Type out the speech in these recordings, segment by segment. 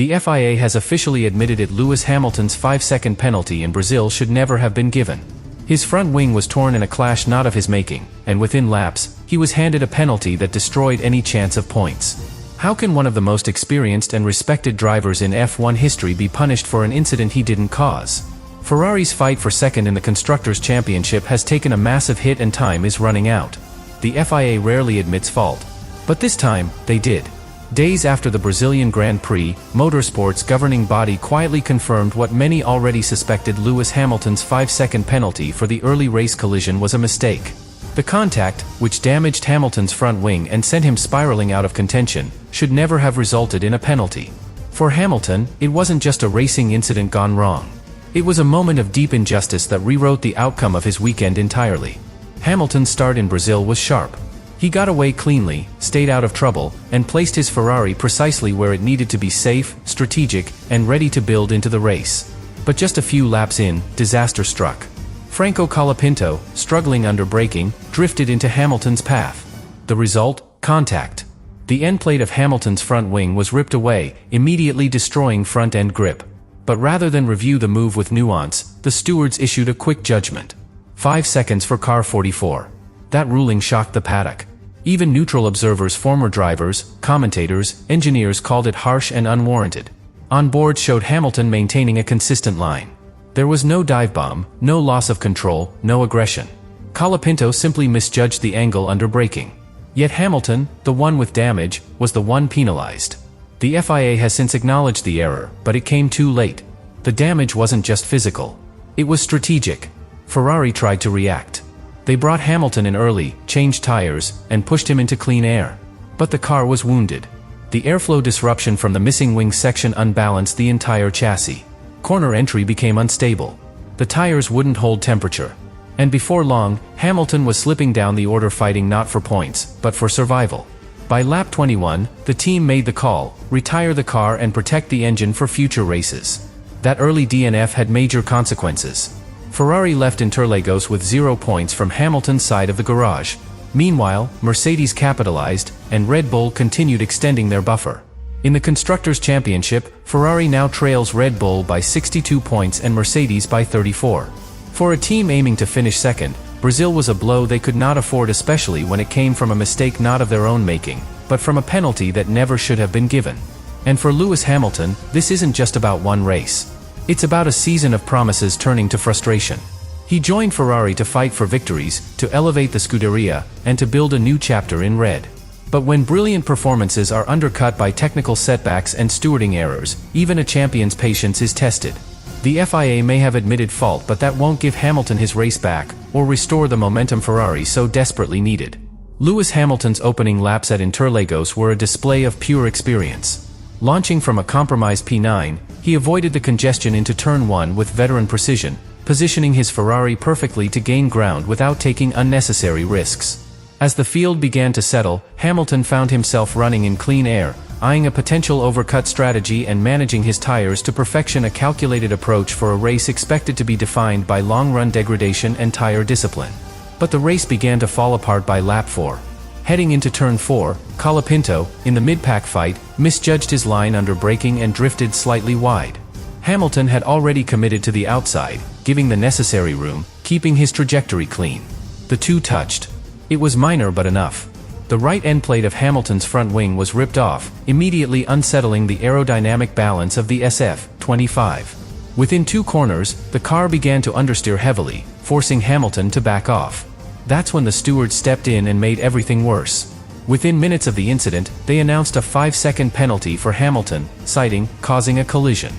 The FIA has officially admitted it. Lewis Hamilton's 5-second penalty in Brazil should never have been given. His front wing was torn in a clash not of his making, and within laps, he was handed a penalty that destroyed any chance of points. How can one of the most experienced and respected drivers in F1 history be punished for an incident he didn't cause? Ferrari's fight for second in the Constructors' Championship has taken a massive hit and time is running out. The FIA rarely admits fault. But this time, they did. Days after the Brazilian Grand Prix, motorsport's governing body quietly confirmed what many already suspected: Lewis Hamilton's 5-second penalty for the early race collision was a mistake. The contact, which damaged Hamilton's front wing and sent him spiraling out of contention, should never have resulted in a penalty. For Hamilton, it wasn't just a racing incident gone wrong. It was a moment of deep injustice that rewrote the outcome of his weekend entirely. Hamilton's start in Brazil was sharp. He got away cleanly, stayed out of trouble, and placed his Ferrari precisely where it needed to be: safe, strategic, and ready to build into the race. But just a few laps in, disaster struck. Franco Colapinto, struggling under braking, drifted into Hamilton's path. The result? Contact. The end plate of Hamilton's front wing was ripped away, immediately destroying front-end grip. But rather than review the move with nuance, the stewards issued a quick judgment. 5 seconds for car 44. That ruling shocked the paddock. Even neutral observers, former drivers, commentators, engineers called it harsh and unwarranted. On board showed Hamilton maintaining a consistent line. There was no dive bomb, no loss of control, no aggression. Colapinto simply misjudged the angle under braking. Yet Hamilton, the one with damage, was the one penalized. The FIA has since acknowledged the error, but it came too late. The damage wasn't just physical. It was strategic. Ferrari tried to react. They brought Hamilton in early, changed tires, and pushed him into clean air. But the car was wounded. The airflow disruption from the missing wing section unbalanced the entire chassis. Corner entry became unstable. The tires wouldn't hold temperature. And before long, Hamilton was slipping down the order, fighting not for points, but for survival. By lap 21, the team made the call: retire the car and protect the engine for future races. That early DNF had major consequences. Ferrari left Interlagos with 0 points from Hamilton's side of the garage. Meanwhile, Mercedes capitalized, and Red Bull continued extending their buffer. In the Constructors' Championship, Ferrari now trails Red Bull by 62 points and Mercedes by 34. For a team aiming to finish second, Brazil was a blow they could not afford, especially when it came from a mistake not of their own making, but from a penalty that never should have been given. And for Lewis Hamilton, this isn't just about one race. It's about a season of promises turning to frustration. He joined Ferrari to fight for victories, to elevate the Scuderia, and to build a new chapter in red. But when brilliant performances are undercut by technical setbacks and stewarding errors, even a champion's patience is tested. The FIA may have admitted fault, but that won't give Hamilton his race back, or restore the momentum Ferrari so desperately needed. Lewis Hamilton's opening laps at Interlagos were a display of pure experience. Launching from a compromised P9, he avoided the congestion into turn 1 with veteran precision, positioning his Ferrari perfectly to gain ground without taking unnecessary risks. As the field began to settle, Hamilton found himself running in clean air, eyeing a potential overcut strategy and managing his tires to perfection, a calculated approach for a race expected to be defined by long-run degradation and tire discipline. But the race began to fall apart by lap 4. Heading into turn 4, Colapinto, in the mid-pack fight, misjudged his line under braking and drifted slightly wide. Hamilton had already committed to the outside, giving the necessary room, keeping his trajectory clean. The two touched. It was minor but enough. The right end plate of Hamilton's front wing was ripped off, immediately unsettling the aerodynamic balance of the SF-25. Within 2 corners, the car began to understeer heavily, forcing Hamilton to back off. That's when the stewards stepped in and made everything worse. Within minutes of the incident, they announced a 5-second penalty for Hamilton, citing causing a collision.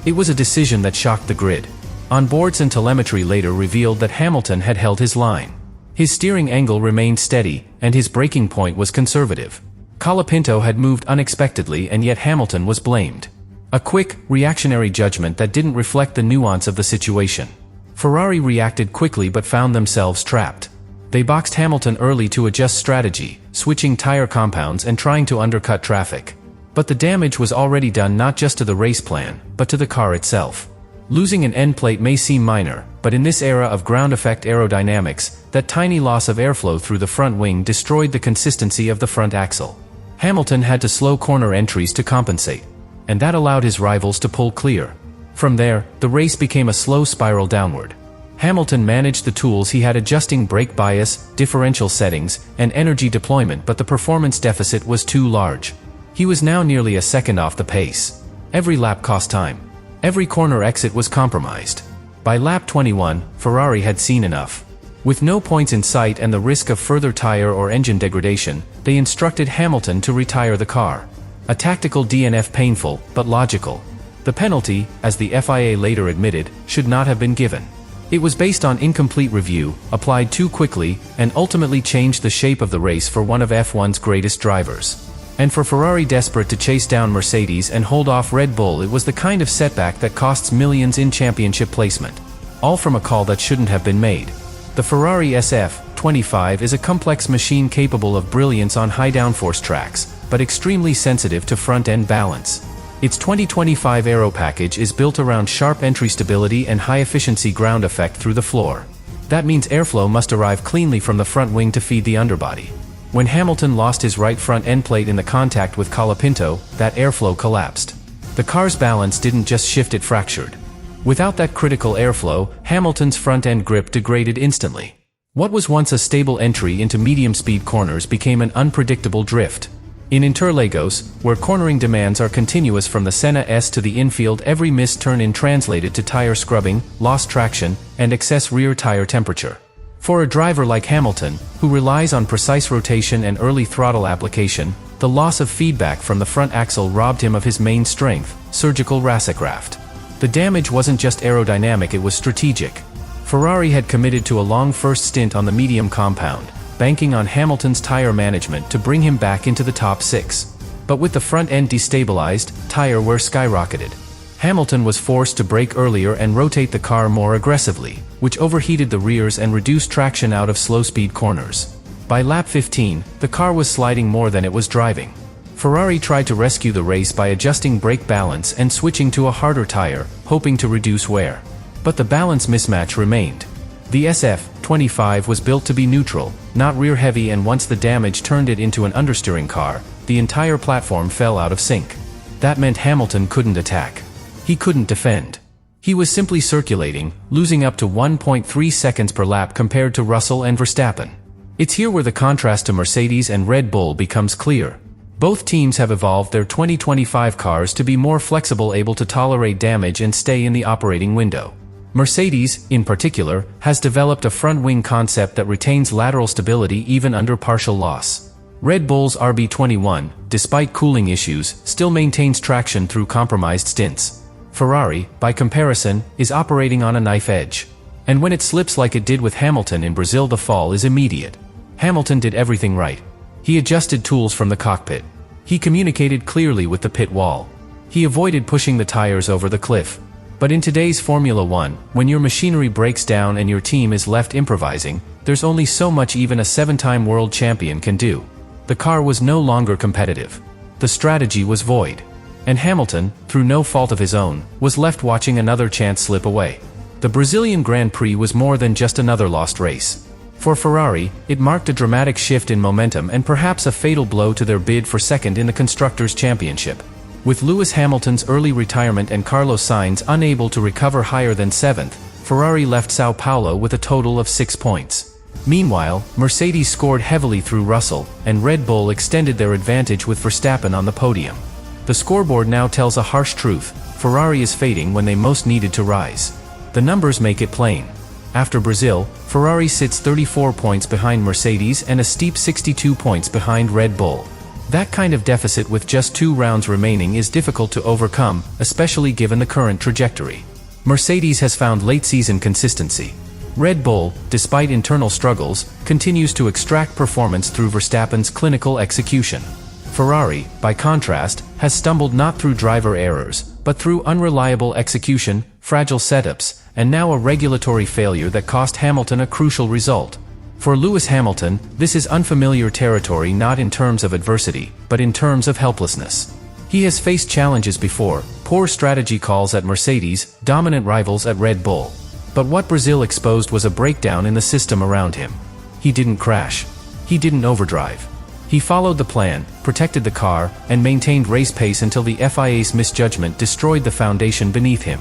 It was a decision that shocked the grid. Onboards and telemetry later revealed that Hamilton had held his line. His steering angle remained steady, and his braking point was conservative. Colapinto had moved unexpectedly, and yet Hamilton was blamed. A quick, reactionary judgment that didn't reflect the nuance of the situation. Ferrari reacted quickly but found themselves trapped. They boxed Hamilton early to adjust strategy, switching tire compounds and trying to undercut traffic. But the damage was already done, not just to the race plan, but to the car itself. Losing an end plate may seem minor, but in this era of ground effect aerodynamics, that tiny loss of airflow through the front wing destroyed the consistency of the front axle. Hamilton had to slow corner entries to compensate. and that allowed his rivals to pull clear. From there, the race became a slow spiral downward. Hamilton managed the tools he had, adjusting brake bias, differential settings, and energy deployment, but the performance deficit was too large. He was now nearly a second off the pace. Every lap cost time. Every corner exit was compromised. By lap 21, Ferrari had seen enough. With no points in sight and the risk of further tire or engine degradation, they instructed Hamilton to retire the car. A tactical DNF, painful, but logical. The penalty, as the FIA later admitted, should not have been given. It was based on incomplete review, applied too quickly, and ultimately changed the shape of the race for one of F1's greatest drivers. And for Ferrari, desperate to chase down Mercedes and hold off Red Bull, it was the kind of setback that costs millions in championship placement. All from a call that shouldn't have been made. The Ferrari SF25 is a complex machine capable of brilliance on high downforce tracks, but extremely sensitive to front-end balance. Its 2025 aero package is built around sharp entry stability and high-efficiency ground effect through the floor. That means airflow must arrive cleanly from the front wing to feed the underbody. When Hamilton lost his right front end plate in the contact with Colapinto, that airflow collapsed. The car's balance didn't just shift, it fractured. Without that critical airflow, Hamilton's front end grip degraded instantly. What was once a stable entry into medium-speed corners became an unpredictable drift. In Interlagos, where cornering demands are continuous from the Senna S to the infield, every missed turn-in translated to tire scrubbing, lost traction, and excess rear tire temperature. For a driver like Hamilton, who relies on precise rotation and early throttle application, the loss of feedback from the front axle robbed him of his main strength, surgical racecraft. The damage wasn't just aerodynamic, it was strategic. Ferrari had committed to a long first stint on the medium compound, banking on Hamilton's tire management to bring him back into the top 6. But with the front end destabilized, tire wear skyrocketed. Hamilton was forced to brake earlier and rotate the car more aggressively, which overheated the rears and reduced traction out of slow-speed corners. By lap 15, the car was sliding more than it was driving. Ferrari tried to rescue the race by adjusting brake balance and switching to a harder tire, hoping to reduce wear. But the balance mismatch remained. The SF25 was built to be neutral, not rear-heavy, and once the damage turned it into an understeering car, the entire platform fell out of sync. That meant Hamilton couldn't attack. He couldn't defend. He was simply circulating, losing up to 1.3 seconds per lap compared to Russell and Verstappen. It's here where the contrast to Mercedes and Red Bull becomes clear. Both teams have evolved their 2025 cars to be more flexible, able to tolerate damage and stay in the operating window. Mercedes, in particular, has developed a front-wing concept that retains lateral stability even under partial loss. Red Bull's RB21, despite cooling issues, still maintains traction through compromised stints. Ferrari, by comparison, is operating on a knife edge. And when it slips like it did with Hamilton in Brazil, the fall is immediate. Hamilton did everything right. He adjusted tools from the cockpit. He communicated clearly with the pit wall. He avoided pushing the tires over the cliff. But in today's Formula One, when your machinery breaks down and your team is left improvising, there's only so much even a 7-time world champion can do. The car was no longer competitive. The strategy was void. And Hamilton, through no fault of his own, was left watching another chance slip away. The Brazilian Grand Prix was more than just another lost race. For Ferrari, it marked a dramatic shift in momentum and perhaps a fatal blow to their bid for second in the Constructors' Championship. With Lewis Hamilton's early retirement and Carlos Sainz unable to recover higher than 7th, Ferrari left Sao Paulo with a total of 6 points. Meanwhile, Mercedes scored heavily through Russell, and Red Bull extended their advantage with Verstappen on the podium. The scoreboard now tells a harsh truth: Ferrari is fading when they most needed to rise. The numbers make it plain. After Brazil, Ferrari sits 34 points behind Mercedes and a steep 62 points behind Red Bull. That kind of deficit with just 2 rounds remaining is difficult to overcome, especially given the current trajectory. Mercedes has found late-season consistency. Red Bull, despite internal struggles, continues to extract performance through Verstappen's clinical execution. Ferrari, by contrast, has stumbled not through driver errors, but through unreliable execution, fragile setups, and now a regulatory failure that cost Hamilton a crucial result. For Lewis Hamilton, this is unfamiliar territory, not in terms of adversity, but in terms of helplessness. He has faced challenges before: poor strategy calls at Mercedes, dominant rivals at Red Bull. But what Brazil exposed was a breakdown in the system around him. He didn't crash. He didn't overdrive. He followed the plan, protected the car, and maintained race pace until the FIA's misjudgment destroyed the foundation beneath him.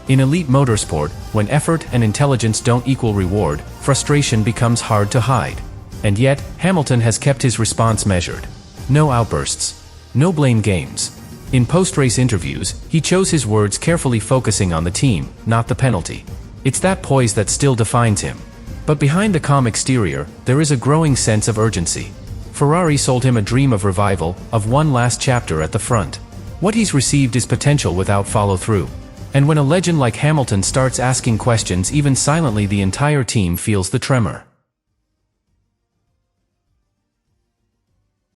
In elite motorsport, when effort and intelligence don't equal reward, frustration becomes hard to hide. And yet, Hamilton has kept his response measured. No outbursts. No blame games. In post-race interviews, he chose his words carefully, focusing on the team, not the penalty. It's that poise that still defines him. But behind the calm exterior, there is a growing sense of urgency. Ferrari sold him a dream of revival, of one last chapter at the front. What he's received is potential without follow-through. And when a legend like Hamilton starts asking questions even silently, the entire team feels the tremor.